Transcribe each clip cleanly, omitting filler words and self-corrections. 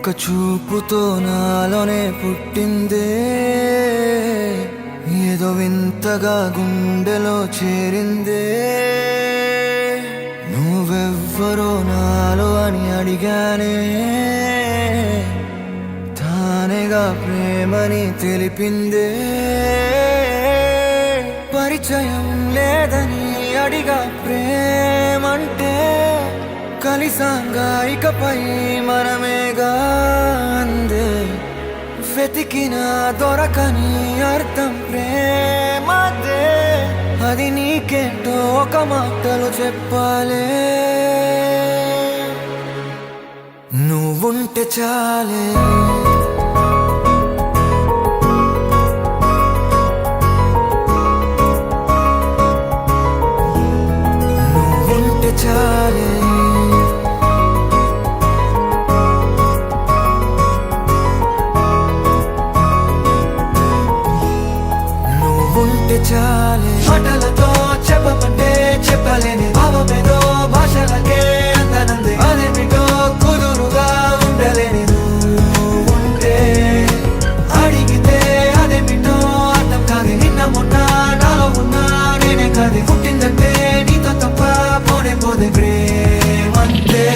ఒక చూపుతో నాలోనే పుట్టిందే, ఏదో వింతగా గుండెలో చేరిందే. నువ్వెవ్వరో నాలో అని అడిగానే, తానేగా ప్రేమని తెలిపిందే. పరిచయం లేదని అడిగా ప్రేమంటే, కలిసాంగా ఇకపై మనమేగా అందే. వెతికిన దొరకని అర్థం ప్రేమదే, అది నీకేంటో ఒక మాటలో చెప్పాలే. నువ్వుంటే చాలే, నువ్వుంటే చాలే, నువ్వుంటే చాలే. మాటలతో చెప్పమంటే చెప్పలేని భావమేదో భాషలకే అందనంది. అదేమిటో కుదురుగా ఉండలేని నువ్వుంటే, అడిగితే అదేమిటో అర్థం కాదు. నిన్న మొన్న నాలో ఉన్నా నేనే కాదు. పుట్టిందంటే నీతో తప్ప పోనే పోదే ప్రేమంతే.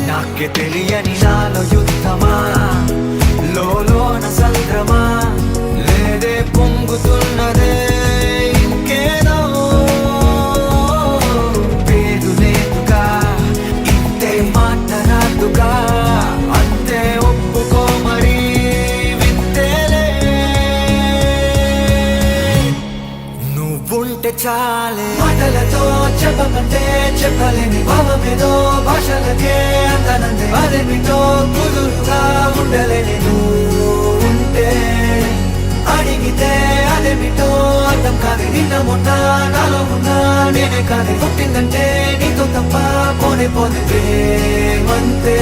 నాకే తెలియని నాలో యుద్ధమా, లోన సంద్రమా, లేదే పొంగుతున్నదే ఇంకేదో. పేరు లేదుగా, ఇంతే మాట రాదుగా, అంతే ఒప్పుకో మరి వింతేలే. నువ్వుంటే చాలే, మాటలతో చెప్పమంటే చెప్పలేని భావమేదో భాషలకే అందనందే. అదేమిటో కుదురుగా ఉండలేని నువ్వుంటే, అడిగితే అదేమిటో అర్థం కాదు. నిన్న మొన్న నాలో ఉన్నా నేనే కాదు. పుట్టిందంటే నీతో తప్ప పోనే పోదే ప్రేమంతే.